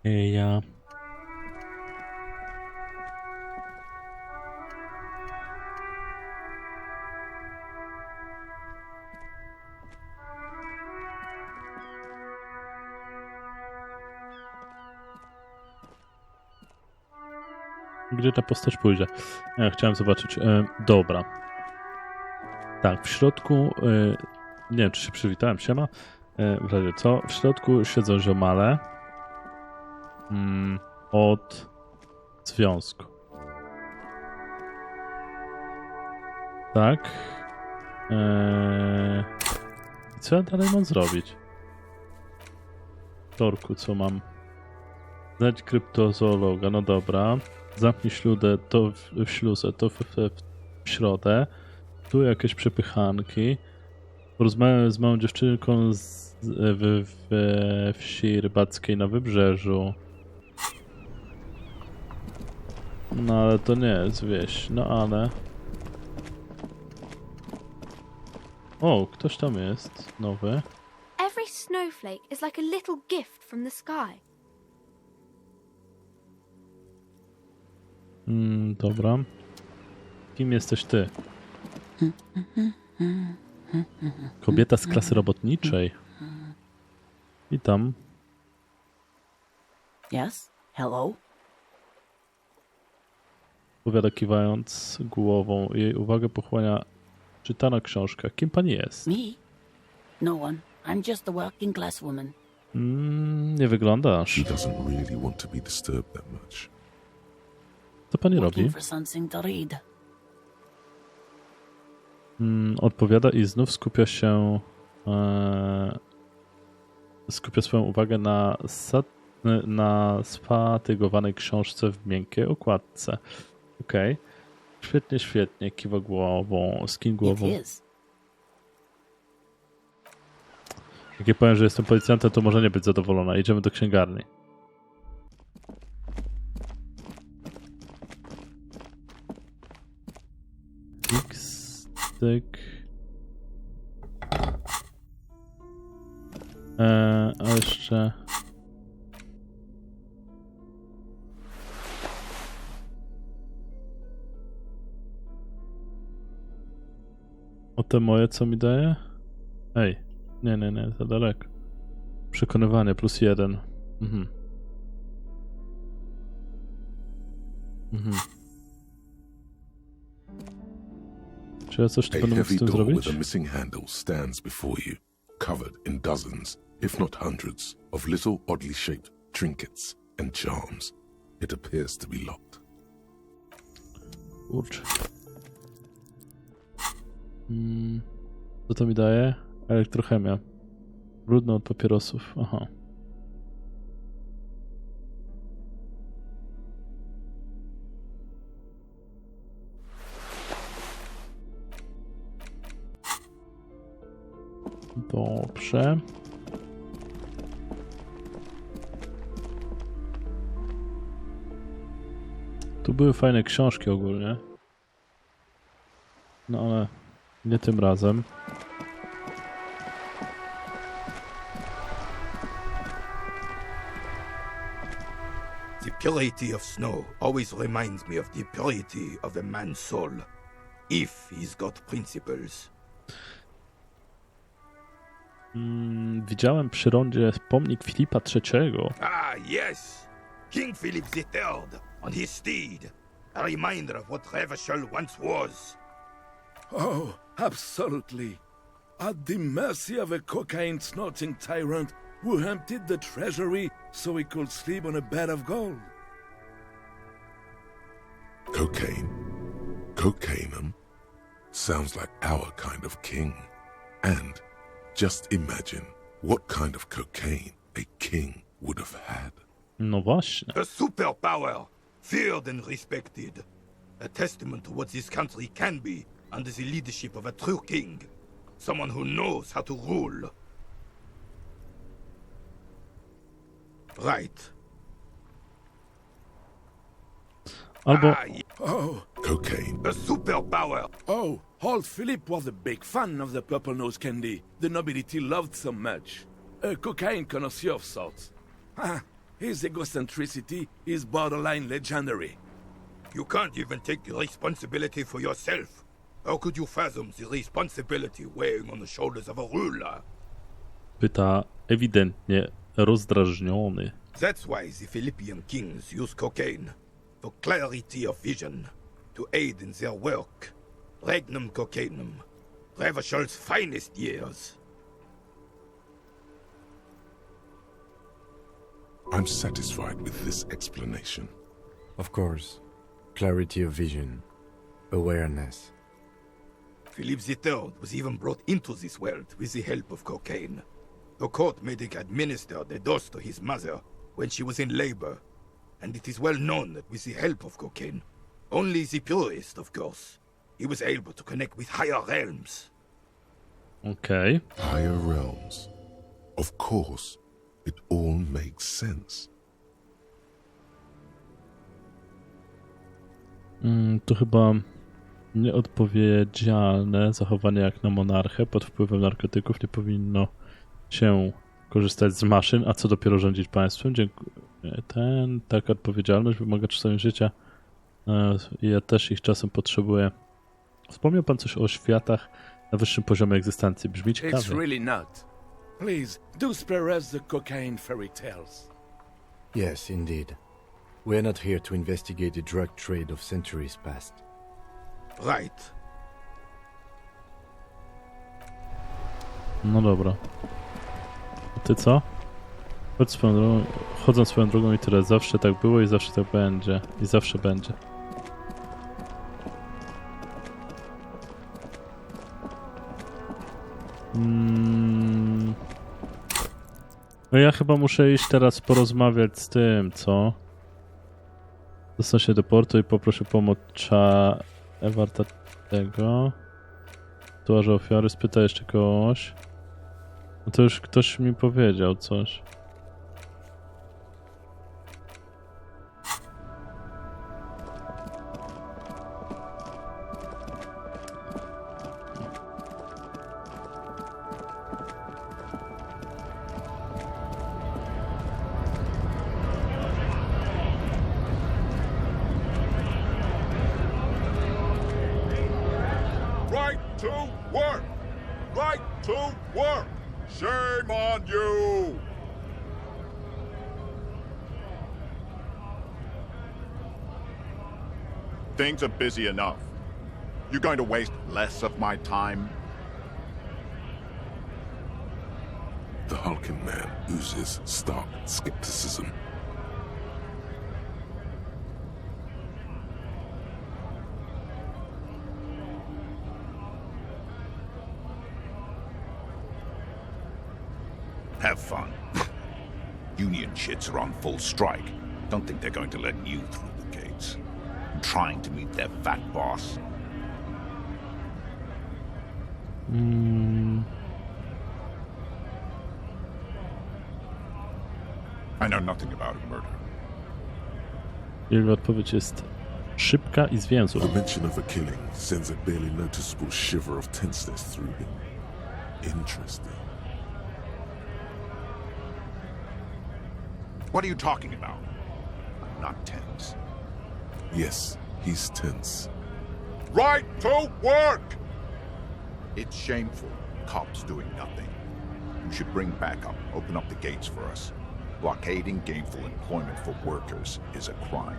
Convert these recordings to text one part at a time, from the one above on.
Ja. Gdzie ta postać pójdzie? Ja chciałem zobaczyć. Dobra. Tak, w środku... nie wiem, czy się przywitałem. Siema. W razie co? W środku siedzą ziomale. Od związku. Tak. Co ja dalej mam zrobić? Torku, co mam? Znajdź kryptozoologa, no dobra. Zamknij śluzę, to w śluzę, to w środę. Tu jakieś przepychanki. Porozmawiam z małą dziewczynką w wsi rybackiej na wybrzeżu. No ale to nie jest wieś, no ale... O, ktoś tam jest, nowy. Every snowflake is like a little gift from the sky. Dobra. Kim jesteś ty? Kobieta z klasy robotniczej. Witam. Yes? Hello? Powiada kiwając głową. Jej uwagę pochłania czytana książka. Kim pani jest? Me? No one. I'm just a working class woman. Nie wyglądasz. She doesn't really want to be disturbed that much. Co pani robi? Looking for something to read. Odpowiada i znów skupia się... skupia swoją uwagę na sfatygowanej książce w miękkiej okładce. Okej. Świetnie, świetnie. Kiwa głową. Skin głową. It is. Jak ja powiem, że jestem policjantem, to może nie być zadowolona. Idziemy do księgarni. Styk. A jeszcze... O te moje, co mi daje? Ej, nie, za daleko. Przekonywanie +1. Czy ja coś tu A będę mógł z heavy tym door zrobić? with a missing handle stands before you, covered in dozens, if not hundreds, of little oddly shaped trinkets and charms. It appears to be locked. Kurczę. Co to mi daje? Elektrochemia. Brudno od papierosów. Aha. Dobrze. Tu były fajne książki ogólnie. No ale nie tym razem. The purity of snow always reminds me of the purity of a man's soul, if he's got principles. Widziałem przy rondzie pomnik Filipa III. Ah, yes! King Philip III on his steed. A reminder of what Revachol once was. Oh, absolutely. At the mercy of a cocaine-snorting tyrant who emptied the treasury so he could sleep on a bed of gold. Cocaine. Cocainum? Sounds like our kind of king. And just imagine what kind of cocaine a king would have had. No właśnie. A superpower, feared and respected. A testament to what this country can be under the leadership of a true king. Someone who knows how to rule. Right. Albo Oh, Cocaine. A superpower. oh, old Philip was a big fan of the purple nose candy the nobility loved so much. A cocaine connoisseur of sorts. Ah, His egocentricity is borderline legendary. You can't even take responsibility for yourself. How could you fathom the responsibility weighing on the shoulders of a ruler? Pyta ewidentnie rozdrażniony. That's why the Philippian kings use cocaine, for clarity of vision, to aid in their work. Regnum cocainum, Revershal's finest years. I'm satisfied with this explanation. Of course. Clarity of vision. Awareness. Philip III was even brought into this world with the help of cocaine. The court made him administer the dose to his mother when she was in labor, and it is well known that with the help of cocaine, only the purest, of course, he was able to connect with higher realms. Okej. Higher realms. Of course, it all makes sense. To chyba nieodpowiedzialne zachowanie jak na monarchę. Pod wpływem narkotyków nie powinno się korzystać z maszyn, a co dopiero rządzić państwem. Taka odpowiedzialność wymaga czasami życia. Ja też ich czasem potrzebuję. Wspomniał pan coś o światach na wyższym poziomie egzystencji. Brzmi It's ciekawie. really not. Please, do spare us the cocaine fairy tales. Yes, indeed. We're not here to investigate the drug trade of centuries past. Right. No dobra. A ty co? Chodzą swoją drogą i tyle. Zawsze tak było i zawsze tak będzie. I zawsze będzie. No ja chyba muszę iść teraz porozmawiać z tym, co? Dostał się do portu i poproszę pomoc Ewarta tego. Tuarze ofiary, spyta jeszcze kogoś. No to już ktoś mi powiedział coś. Right to work! Right to work! Shame on you! Things are busy enough. You going to waste less of my time? The hulking man oozes stark skepticism. Have fun. Union shits are on full strike. Don't think they're going to let you through the gates. I'm trying to meet their fat boss. I know nothing about a murder. Jego odpowiedź jest szybka i zwięzła. The mention of a killing sends a barely noticeable shiver of tenseness through him. Interesting. What are you talking about? I'm not tense. Yes, he's tense. Right to work! It's shameful. Cops doing nothing. You should bring backup. Open up the gates for us. Blockading gainful employment for workers is a crime.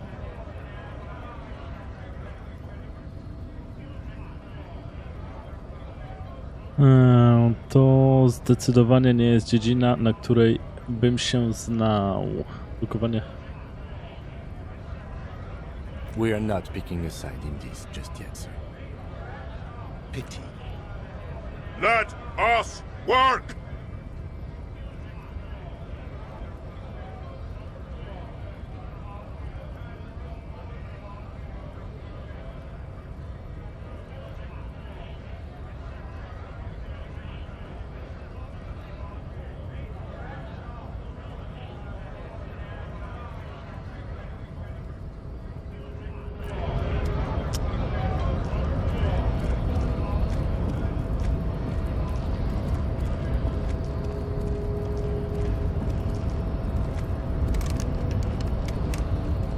To zdecydowanie nie jest dziedzina, na której bym się znał. Drukowanie. We are not picking a side in this just yet, sir. Pity. Let us work!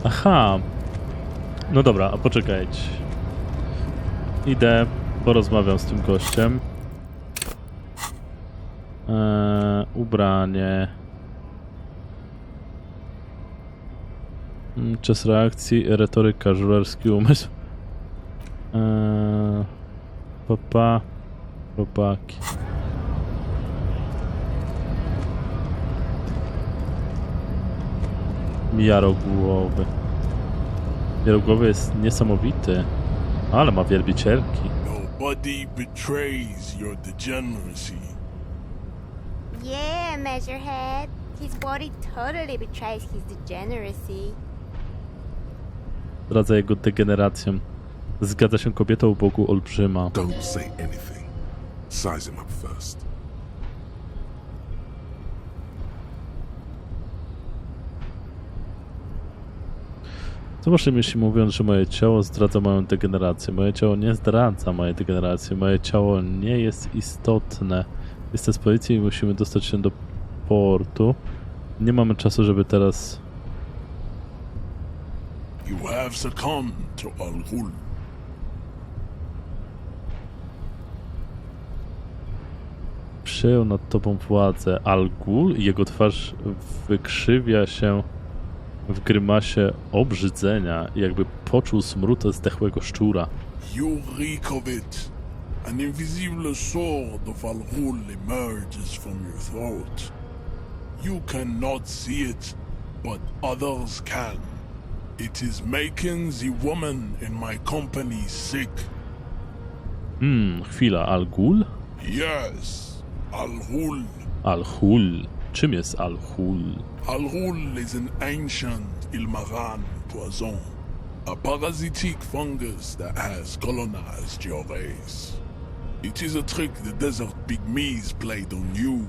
Aha. No dobra, a poczekajcie. Idę, porozmawiam z tym gościem. Ubranie. Czas reakcji, retoryka, żulerski umysł. Chłopaki. Jarogłowy. Jarogłowy jest niesamowity, ale ma wielbicielki. Nobody betrays your degeneracy. Yeah, Measurehead. His body totally betrays his degeneracy. Zdradza jego degenerację. Zgadza się kobieta u boku olbrzyma. Don't say anything. Size him up first. Co masz na myśli, mówiąc, że moje ciało zdradza moją degenerację? Moje ciało nie zdradza mojej degeneracji. Moje ciało nie jest istotne. Jestem z policji i musimy dostać się do portu. Nie mamy czasu, żeby teraz... You have succumbed to Al-Ghul. Przejął nad tobą władzę Al-Ghul i jego twarz wykrzywia się w grymasie obrzydzenia, jakby poczuł smród zdechłego szczura. You reek of it. An invisible sword of Al-Ghul emerges from your throat. You cannot see it, but others can. It is making the woman in my company sick. Chwila, Al-Ghul? Yes, Al-Ghul. Al-Ghul. Czym jest Al-Ghul? Al-Ghul is an ancient Ilmaran poison, a parasitic fungus that has colonized your race. It is a trick the desert pygmies played on you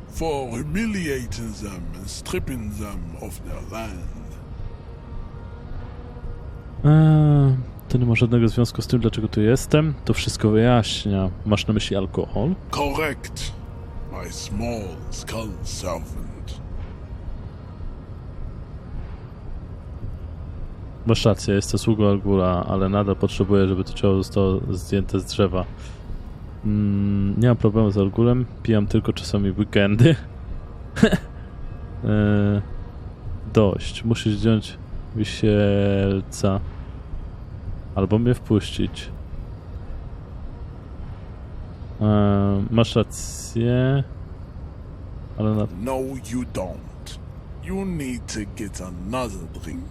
for humiliating them and stripping them of their land. To nie ma żadnego związku z tym, dlaczego tu jestem. To wszystko wyjaśnia. Masz na myśli alkohol? Correct, my small skull servant. Masz rację, jestem sługą Al-Ghula, ale nadal potrzebuję, żeby to ciało zostało zdjęte z drzewa. Nie mam problemu z Al-Ghulem, pijam tylko czasami weekendy. Dość, musisz wziąć wisielca. Albo mnie wpuścić. Masz rację. Ale na... No, you don't. You need to get another drink.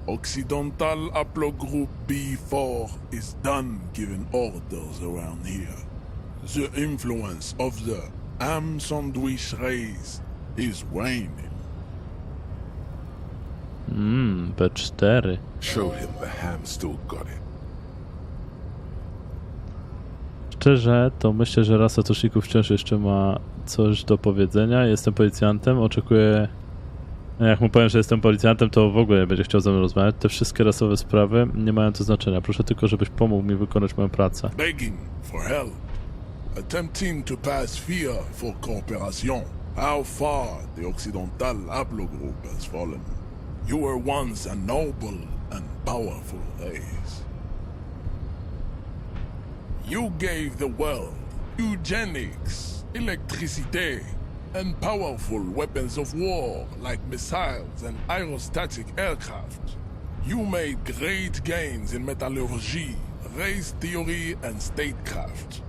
Occidental Haplogroup B4 is done giving orders around here. The influence of the ham sandwich race is waning. B4. Show him the ham still got it. Szczerze, to myślę, że rasa tuszników wciąż jeszcze ma coś do powiedzenia. Jestem policjantem, oczekuję... Jak mu powiem, że jestem policjantem, to w ogóle nie będzie chciał ze mną rozmawiać. Te wszystkie rasowe sprawy nie mają tu znaczenia. Proszę tylko, żebyś pomógł mi wykonać moją pracę. Begging for help. Attempting to pass fear for cooperation. How far the Occidental Haplogroup has fallen. You were once a noble and powerful race. You gave the world eugenics, electricity, and powerful weapons of war like missiles and aerostatic aircraft. You made great gains in metallurgy, race theory, and statecraft.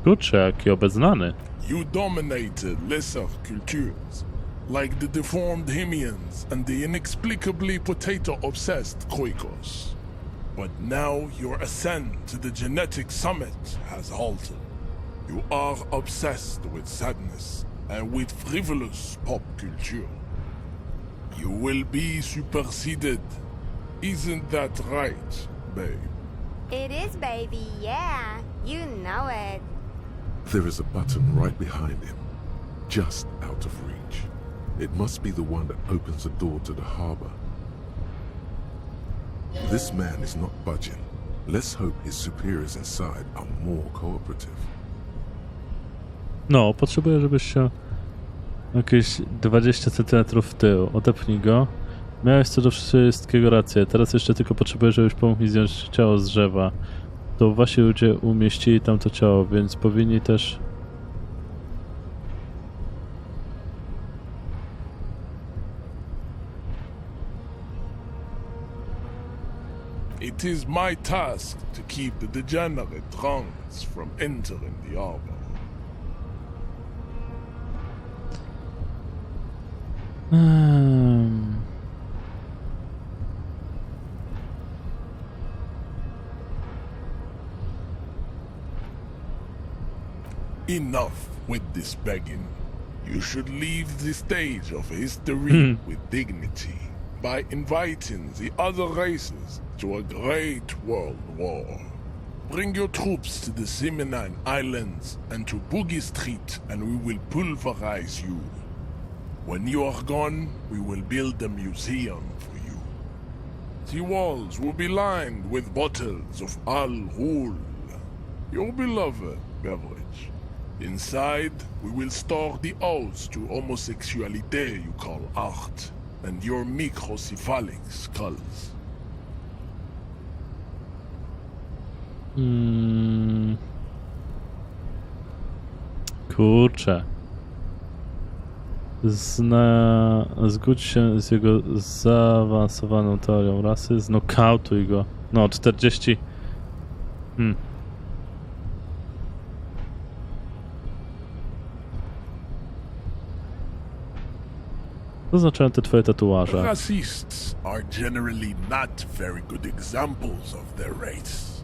Kurczę, jaki obeznany. You dominated lesser cultures, like the deformed Hemians and the inexplicably potato-obsessed Khoikos. But now your ascent to the genetic summit has halted. You are obsessed with sadness and with frivolous pop culture. You will be superseded. Isn't that right, babe? It is, baby, yeah. You know it. There is a button right behind him, just out of reach. It must be the one that opens the door to the harbor. This man is not budging. Let's hope his superiors inside are more cooperative. No, potrzebuję, żebyś się jakieś 20 cm w tył. Odepnij go Miałeś co do wszystkiego rację. Teraz jeszcze tylko potrzebuję, żebyś pomógł mi zdjąć ciało z drzewa. To wasi ludzie umieścili tam to ciało, więc powinni też... It is my task to keep the degenerate drunks from entering the arbor. Enough with this begging. You should leave the stage of history with dignity by inviting the other races to a great world war. Bring your troops to the Simonine Islands and to Boogie Street, and we will pulverize you. When you are gone, we will build a museum for you. The walls will be lined with bottles of Al Ghul, your beloved beverage. Inside, we will store the odes to homosexuality you call art, and your microcephalic skulls. Kurczę. Zgódź się z jego zaawansowaną teorią rasy, znokautuj go. No, 40... Co oznaczają te twoje tatuaże? Racists are generally not very good examples of their race.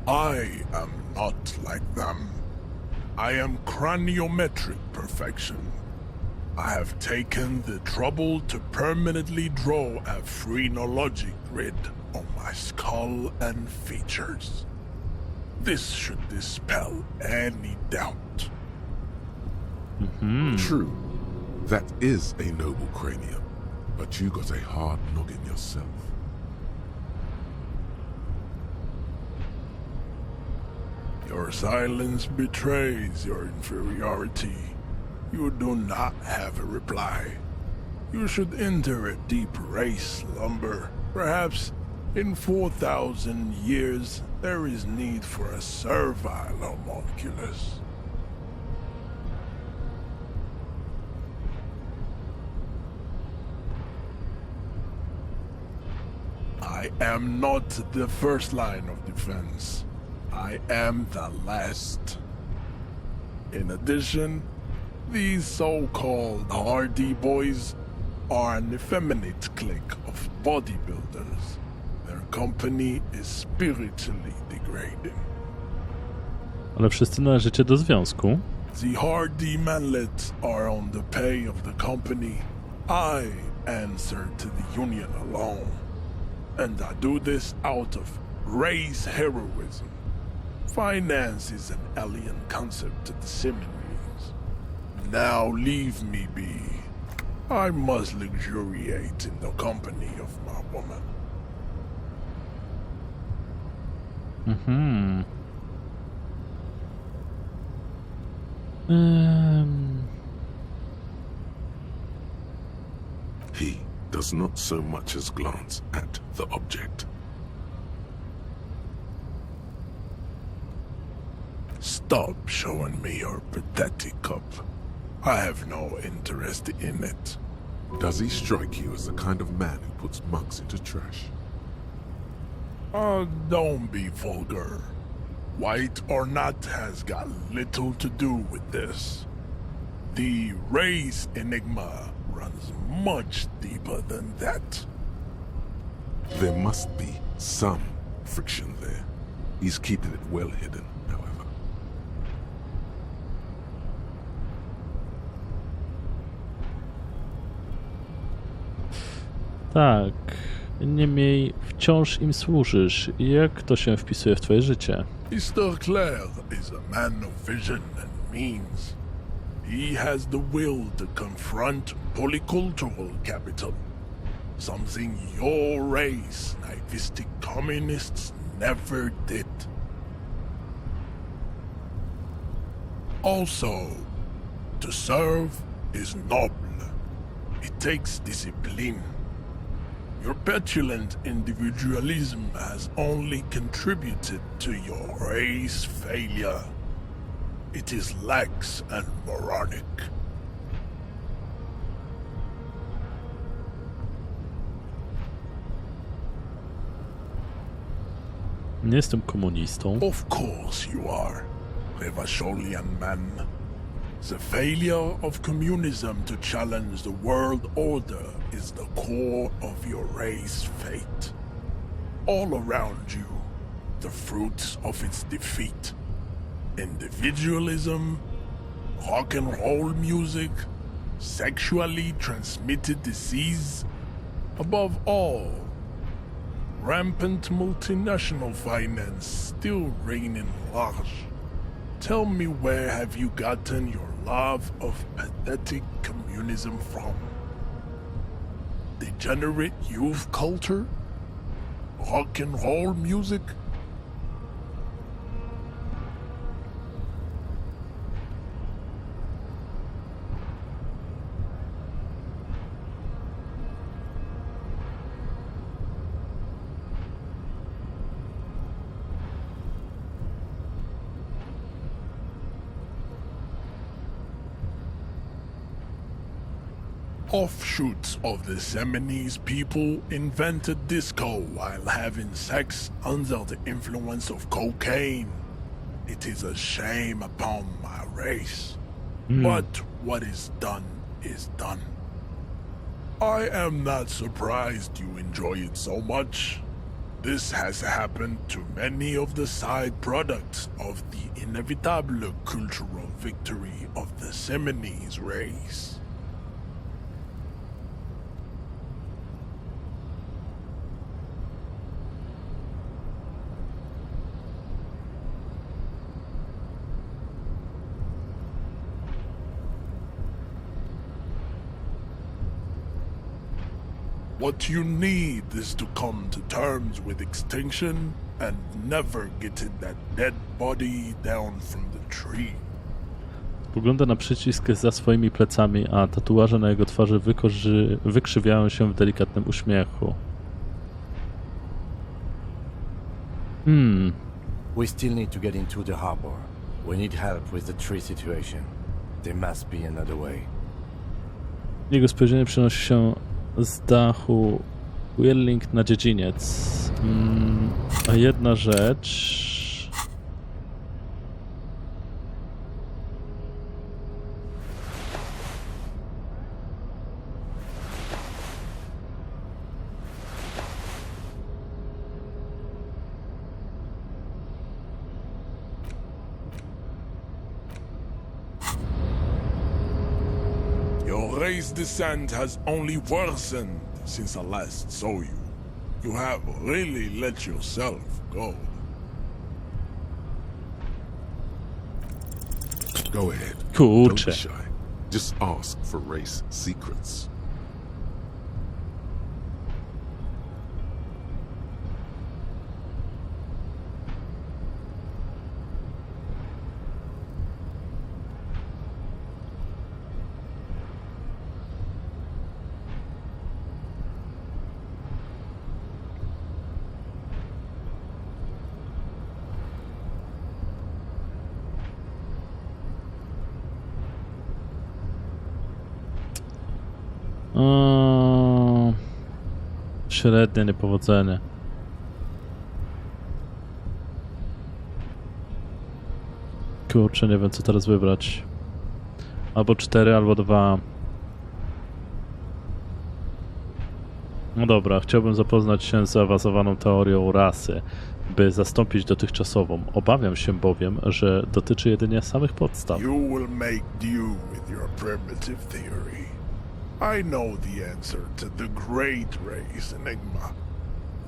I am not like them. I am craniometric perfection. I have taken the trouble to permanently draw a phrenologic grid on my skull and features. This should dispel any doubt. True, that is a noble cranium, but you got a hard noggin yourself. Your silence betrays your inferiority. You do not have a reply. You should enter a deep race slumber. Perhaps in 4,000 years there is need for a servile homunculus. I am not the first line of defense. I am the last. In addition, these so-called hardy boys are an effeminate clique of bodybuilders. Their company is spiritually degrading. Ale wszyscy należycie do związku. The hardy manlets are on the pay of the company. I answer to the union alone. And I do this out of race heroism. Finance is an alien concept to the Simonines. Now leave me be. I must luxuriate in the company of my woman. He does not so much as glance at the object. Stop showing me your pathetic cup. I have no interest in it. Does he strike you as the kind of man who puts mugs into trash? Don't be vulgar. White or not has got little to do with this. The race enigma runs much deeper than that. There must be some friction there. He's keeping it well hidden, however. Tak. Niemniej wciąż im służysz. Jak to się wpisuje w twoje życie? Mr. Clare is a man of vision and means. He has the will to confront polycultural capital. Something your race, naivistic communists, never did. Also, to serve is noble. takes discipline. Your petulant individualism has only contributed to your race failure. It is lax and moronic. Nie jestem komunistą. Of course you are, Revacholian man. The failure of communism to challenge the world order is the core of your race fate. All around you, the fruits of its defeat. Individualism, rock and roll music, sexually transmitted disease, above all, rampant multinational finance still reigning large. Tell me, where have you gotten your love of pathetic communism from? Degenerate youth culture? Rock and roll music? Offshoots of the Seminoles people invented disco while having sex under the influence of cocaine. It is a shame upon my race. But what is done is done. I am not surprised you enjoy it so much. This has happened to many of the side products of the inevitable cultural victory of the Seminoles race. What you need is to come to terms with extinction and never getting that dead body down from the tree. Spogląda na przycisk za swoimi plecami, a tatuaże na jego twarzy wykrzywiają się w delikatnym uśmiechu. We still need to get into the harbor. We need help with the tree situation. There must be another way. Jego spojrzenie przenosi się z dachu Whirling na dziedziniec. A jedna rzecz... Your race descent has only worsened since I last saw you. You have really let yourself go. Go ahead. Don't be Kurczę. shy. Just ask for race secrets. Średnie niepowodzenie. Kurczę, nie wiem co teraz wybrać. Albo 4, albo 2. No dobra, chciałbym zapoznać się z zaawansowaną teorią rasy, by zastąpić dotychczasową. Obawiam się bowiem, że dotyczy jedynie samych podstaw. You will make do with your primitive theory. I know the answer to the great race enigma.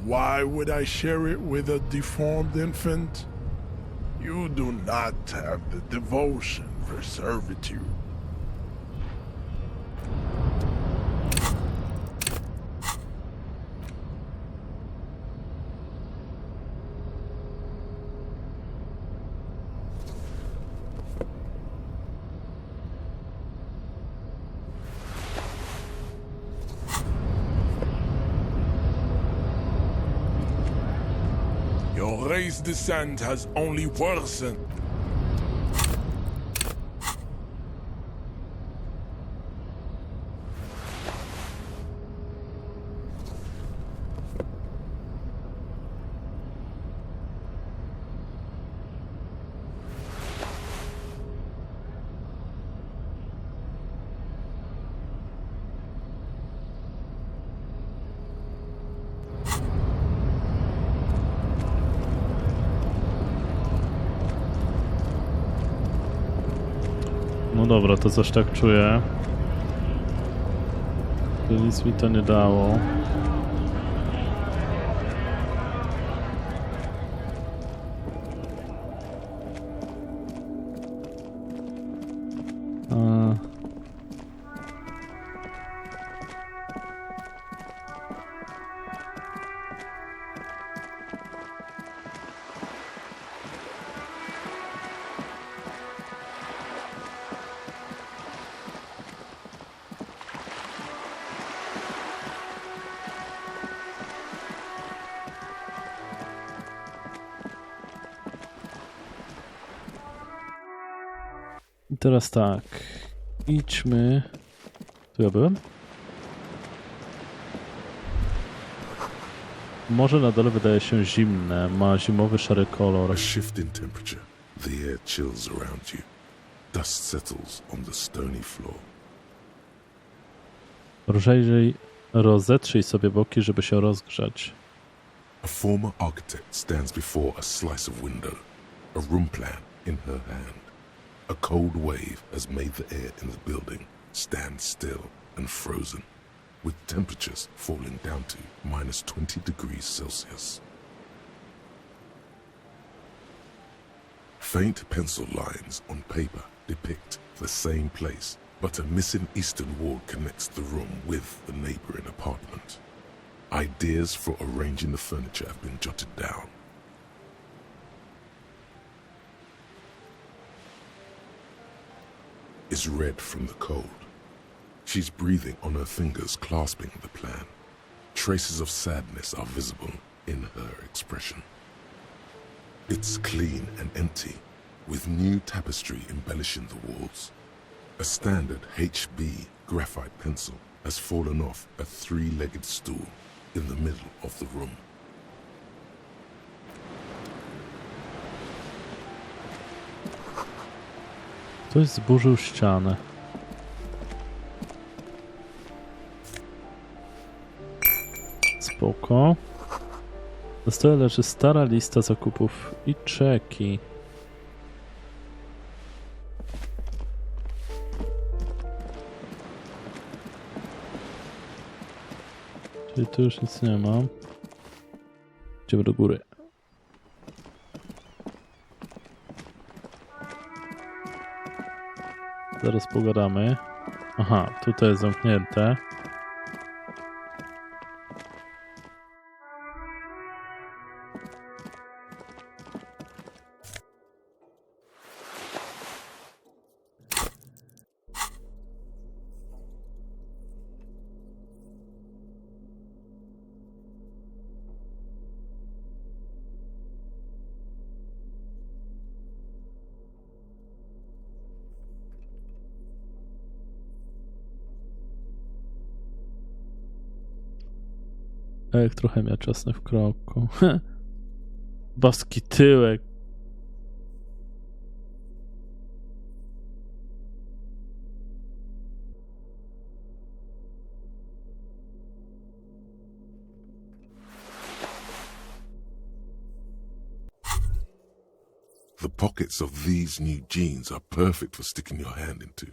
Why would I share it with a deformed infant? You do not have the devotion for servitude. Ray's descent has only worsened. No dobra, to coś tak czuję. To nic mi to nie dało. I teraz tak, idźmy. Tu ja byłem? Morze na dole wydaje się zimne, ma zimowy szary kolor. A shift in temperature. The air chills around you. Dust settles on the stony floor. Lżej rozetrzyj sobie boki, żeby się rozgrzać. A former architect stands before a slice of window, a room plan in her hand. A cold wave has made the air in the building stand still and frozen, with temperatures falling down to -20 degrees Celsius. Faint pencil lines on paper depict the same place, but a missing eastern wall connects the room with the neighboring apartment. Ideas for arranging the furniture have been jotted down. Is red from the cold. She's breathing on her fingers, clasping the plan. Traces of sadness are visible in her expression. It's clean and empty, with new tapestry embellishing the walls. A standard HB graphite pencil has fallen off a three-legged stool in the middle of the room. Ktoś zburzył ścianę. Spoko. Na stole leży stara lista zakupów i czeki. Czyli tu już nic nie ma. Idziemy do góry. Zaraz pogadamy. Aha, tutaj jest zamknięte. Elektrochemia, czasne w kroku. Boski tyłek. The pockets of these new jeans are perfect for sticking your hand into.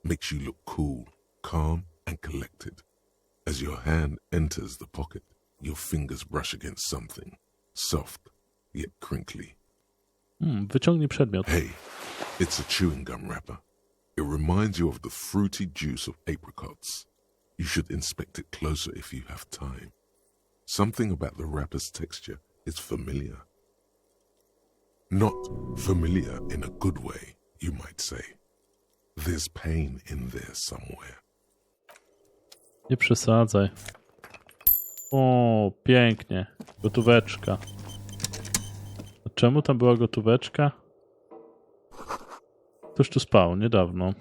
Makes you look cool, calm, and collected. As your hand enters the pocket, your fingers brush against something soft yet crinkly. Wyciągnij przedmiot. Hey, it's a chewing gum wrapper. It reminds you of the fruity juice of apricots. You should inspect it closer if you have time. Something about the wrapper's texture is familiar. Not familiar in a good way, you might say. There's pain in there somewhere. Nie przesadzaj. O, pięknie. Gotóweczka. czemu tam była gotóweczka? Ktoś tu spał niedawno.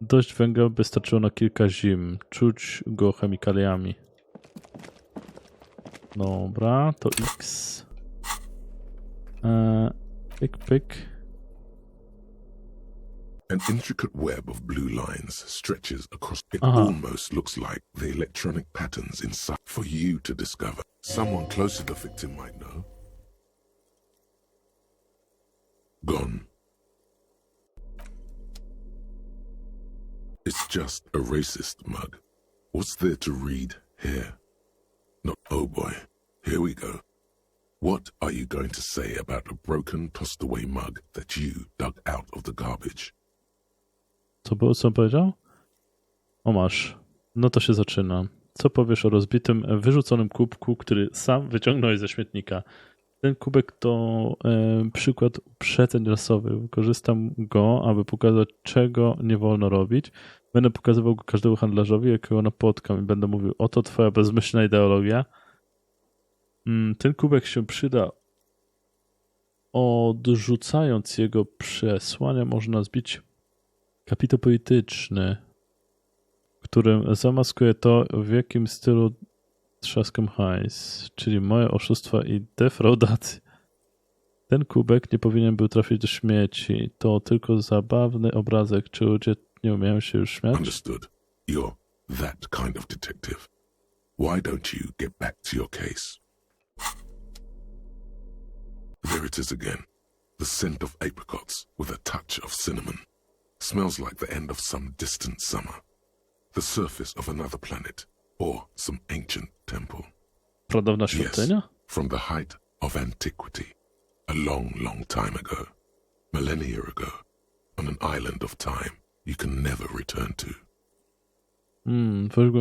Dość węgla by starczyło na kilka zim. Czuć go chemikaliami. Dobra, to X. Pyk, pyk. An intricate web of blue lines stretches across. It almost looks like the electronic patterns inside for you to discover. Someone close to the victim might know. Gone. It's just a racist mug. What's there to read here? No, oh boy, here we go. What are you going to say about a broken, tossed away mug that you dug out of the garbage? Co było, co powiedział? O masz. No to się zaczyna. Co powiesz o rozbitym, wyrzuconym kubku, który sam wyciągnąłeś ze śmietnika? Ten kubek to przykład uprzedzeń rasowych. Wykorzystam go, aby pokazać, czego nie wolno robić. Będę pokazywał go każdemu handlarzowi, jakiego napotkam i będę mówił, oto twoja bezmyślna ideologia. Ten kubek się przyda. Odrzucając jego przesłania, można zbić kapitał polityczny, którym zamaskuje to, w jakim stylu trzaskam hajs, czyli moje oszustwa i defraudacje. Ten kubek nie powinien był trafić do śmieci. To tylko zabawny obrazek. Czy ludzie nie umieją się już śmiać? Understood. You're that kind of detective. Why don't you get back to your case? There it is again. The scent of apricots with a touch of cinnamon. Smells like the end of some distant summer. The surface of another planet or some ancient temple. Pradawna świątynia? Yes, from the height of antiquity. A long, long time ago. Millennia ago. On an island of time you can never return to. Weź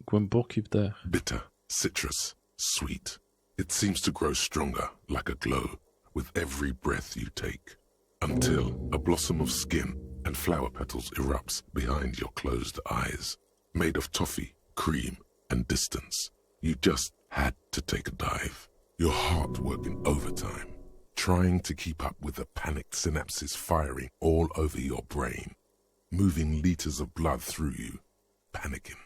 głęboki wdech. Bitter, citrus, sweet. It seems to grow stronger, like a glow, with every breath you take, until a blossom of skin and flower petals erupts behind your closed eyes. Made of toffee, cream, and distance. You just had to take a dive. Your heart working overtime, trying to keep up with the panicked synapses firing all over your brain, moving liters of blood through you, panicking.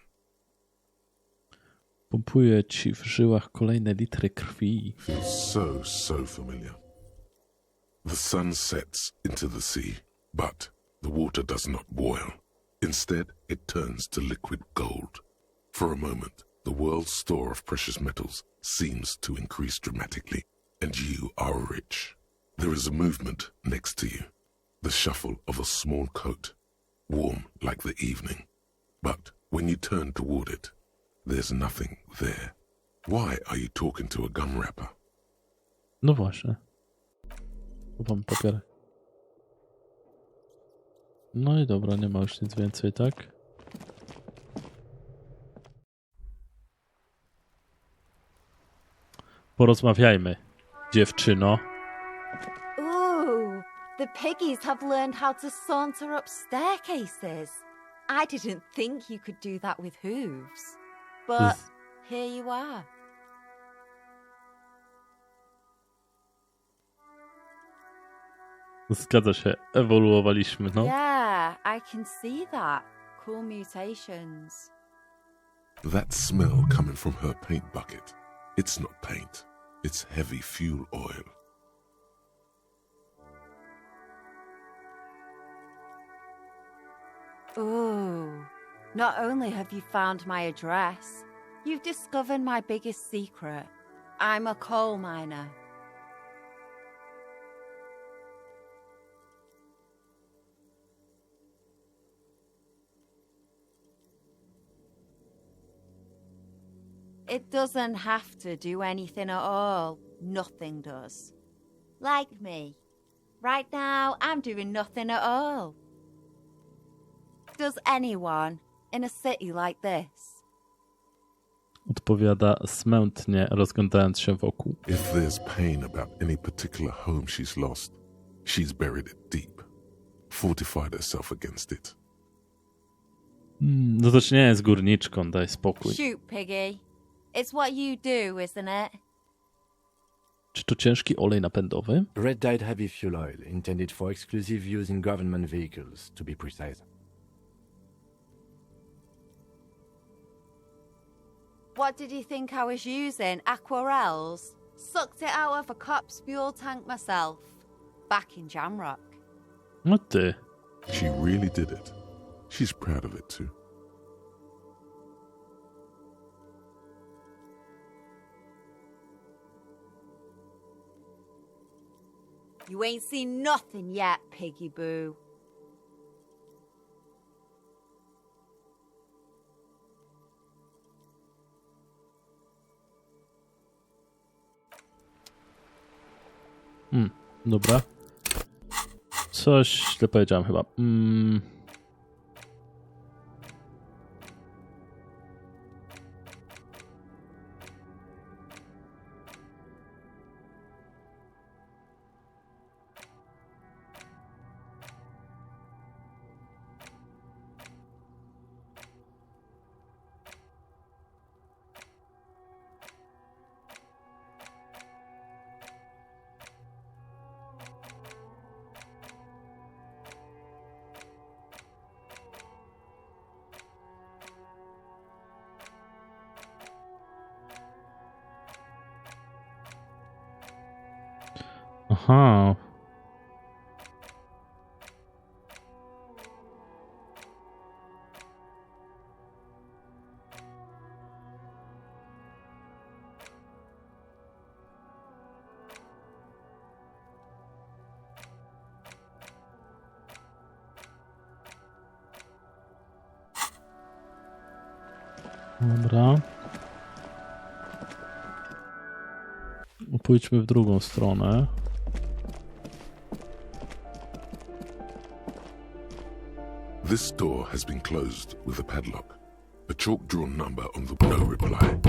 Pompuje ci w żyłach kolejne litry krwi. Feels so familiar. The sun sets into the sea, but the water does not boil. Instead, it turns to liquid gold. For a moment, the world's store of precious metals seems to increase dramatically, and you are rich. There is a movement next to you, the shuffle of a small coat, warm like the evening. But when you turn toward it, there's nothing there. Why are you talking to a gum wrapper? No właśnie. Chowam papierek. No i dobra, nie ma już nic więcej, tak? Porozmawiajmy, dziewczyno. Ooh, the piggies have learned how to saunter up staircases. I didn't think you could do that with hooves. But here you are. Zgadza się, ewoluowaliśmy, no. Yeah, I can see that. Cool mutations. That smell coming from her paint bucket. It's not paint. It's heavy fuel oil. Ooh. Not only have you found my address, you've discovered my biggest secret. I'm a coal miner. It doesn't have to do anything at all. Nothing does. Like me. Right now, I'm doing nothing at all. Does anyone in a city like this? Odpowiada smętnie, rozglądając się wokół. If there's pain about any particular home she's lost, she's buried it deep, fortified herself against it. No to nie jest górniczką, daj spokój. Shoot, Piggy. It's what you do, isn't it? Czy to ciężki olej napędowy? Red dyed heavy fuel oil, intended for exclusive use in government vehicles, to be precise. What did you think I was using? Aquarels? Sucked it out of a cop's fuel tank myself. Back in Jamrock. No ty. She really did it. She's proud of it too. You ain't seen nothing yet, piggy boo. Dobra. Coś źle powiedziałem chyba. Aha. Dobra. Pójdźmy w drugą stronę. This door has been closed with a padlock. A chalk-drawn number on the... No reply.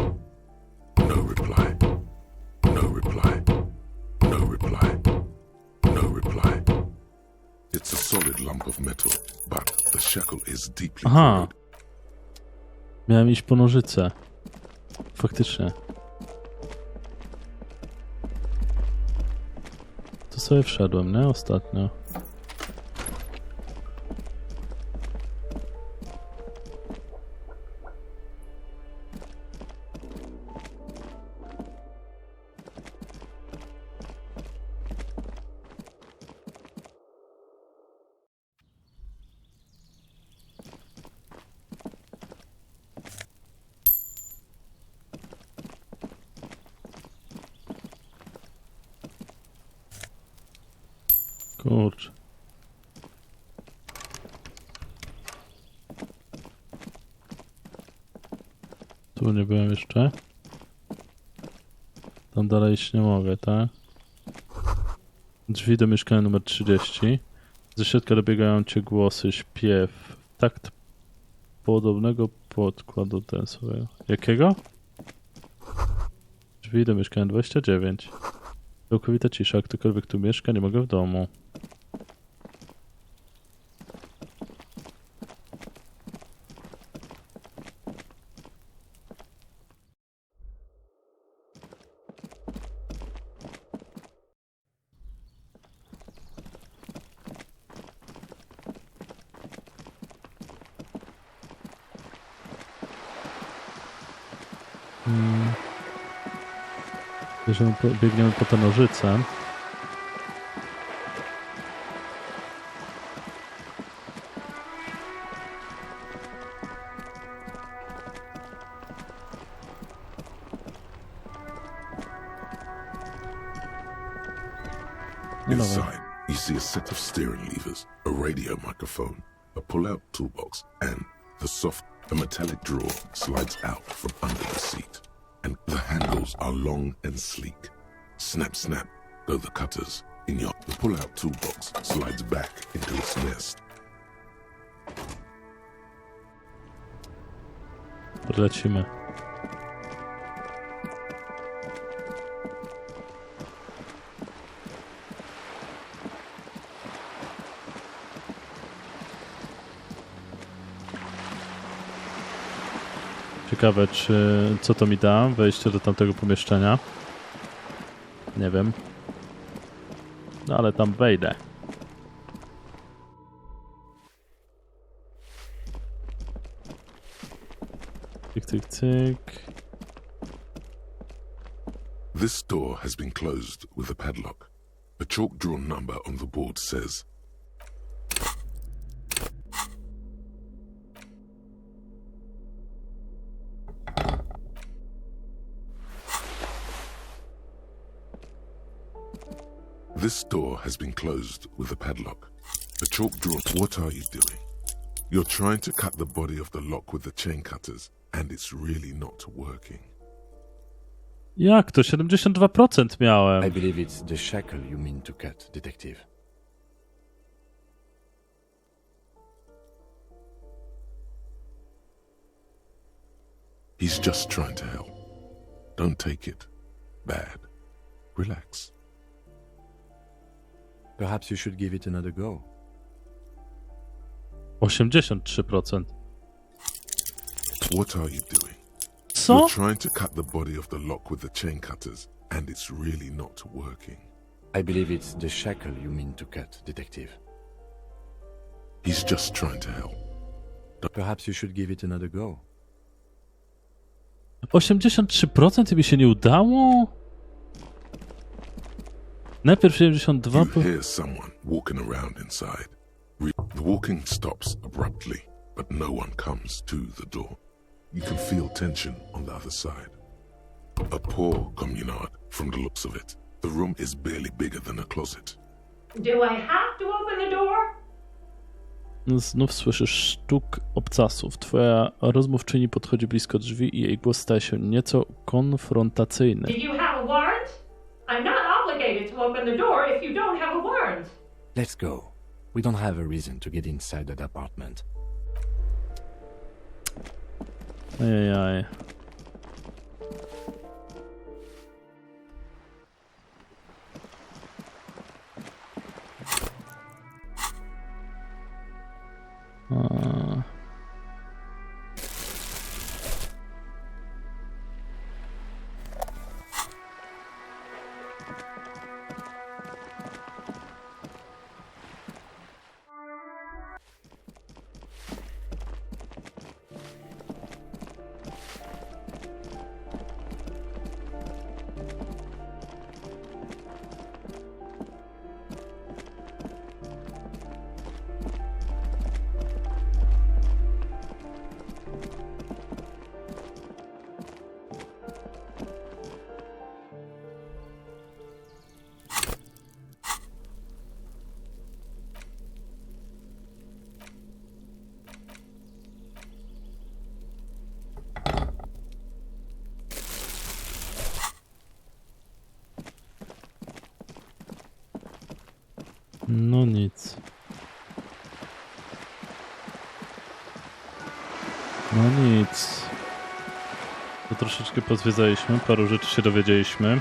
No reply. No reply. No reply. No reply. It's a solid lump of metal, but the shackle is deeply Aha. corroded. Miałem iść po nożyce. Faktycznie. To sobie wszedłem, nie? Ostatnio. Kurczę. Tu nie byłem jeszcze. Tam dalej iść nie mogę, tak? Drzwi do mieszkania numer 30. Ze środka dobiegają cię głosy, śpiew. Takt podobnego podkładu tensowego. Jakiego? Drzwi do mieszkania 29. Całkowita cisza, ktokolwiek tu mieszka, nie mogę w domu. Bierzemy, biegniemy po tę nożycę. Inside, you see a set of steering levers, a radio microphone, a pull-out toolbox, and a metallic drawer slides out from under the seat. And the handles are long and sleek. Snap, snap, go the cutters. The pull-out toolbox slides back into its nest. Lecimy. Ciekawe, co to mi da, wejście do tamtego pomieszczenia. Nie wiem. No ale tam wejdę. Cyk, cyk, cyk. This door has been closed with a padlock. A chalk-drawn number on the board says, "This door has been closed with a padlock. A chalk-drawn... What are you doing? You're trying to cut the body of the lock with the chain cutters, and it's really not working." Jak to? 72% miałem. I believe it's the shackle you mean to cut, detective. He's just trying to help. Don't take it bad. Relax. Perhaps you should give it another go. 83%. What are you doing? Co? You're trying to cut the body of the lock with the chain cutters, and it's really not working. I believe it's the shackle you mean to cut, detective. He's just trying to help. Perhaps you should give it another go. 83% i mi się nie udało? Najpierw 72%. You hear someone walking around inside. The walking stops abruptly, but no one comes to the door. You can feel tension on the other side. A poor communard, from the looks of it. The room is barely bigger than a closet. Do I have to open the door? Znów słyszysz sztuk obcasów. Twoja rozmówczyni podchodzi blisko drzwi i jej głos staje się nieco konfrontacyjny. Do you have a warrant? I'm not obligated to open the door if you don't have a warrant. Let's go. We don't have a reason to get inside that apartment. Ajajaj. No nic. No nic. To troszeczkę pozwiedzaliśmy, paru rzeczy się dowiedzieliśmy.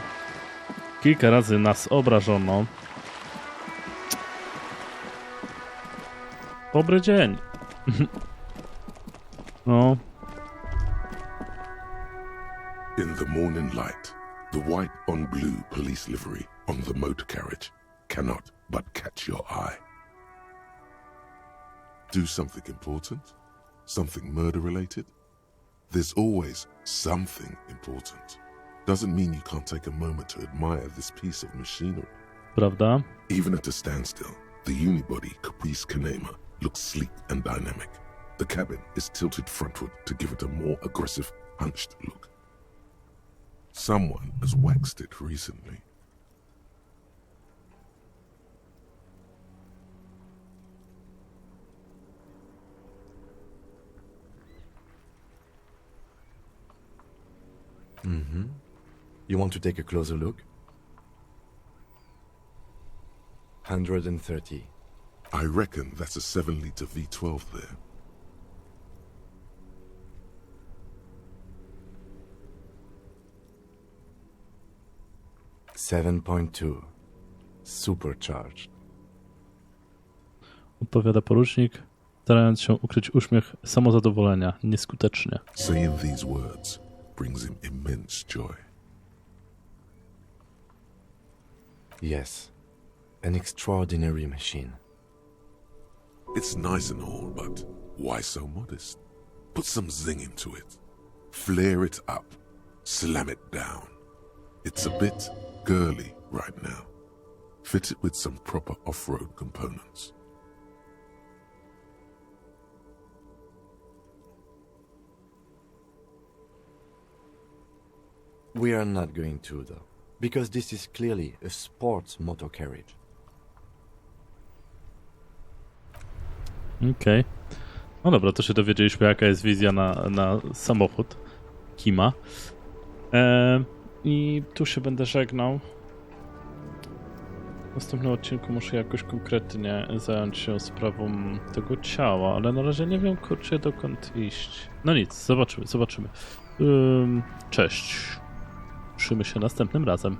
Kilka razy nas obrażono. Dobry dzień. No. In the morning light, the white on blue police livery on the motor carriage cannot but catch your eye. Do something important? Something murder-related? There's always something important. Doesn't mean you can't take a moment to admire this piece of machinery. Prawda? Even at a standstill, the unibody Caprice Kanema looks sleek and dynamic. The cabin is tilted frontward to give it a more aggressive, hunched look. Someone has waxed it recently. Mm-hmm. You want to take a closer look? 130. I reckon that's a 7-liter V12 there. $7.2. Supercharged. Odpowiada porucznik, starając się ukryć uśmiech samozadowolenia. Nieskutecznie. Saying these words brings him immense joy. Yes. An extraordinary machine. It's nice and all, but why so modest? Put some zing into it. Flare it up. Slam it down. It's a bit girly right now. Fit it with some proper off-road components. We are not going to, though, because this is clearly a sports motor carriage. Okej. No dobra, to się dowiedzieliśmy, jaka jest wizja na samochód Kima. I tu się będę żegnał. W następnym odcinku muszę jakoś konkretnie zająć się sprawą tego ciała, ale na razie nie wiem, kurczę, dokąd iść. No nic, zobaczymy. Cześć. Słyszymy się następnym razem.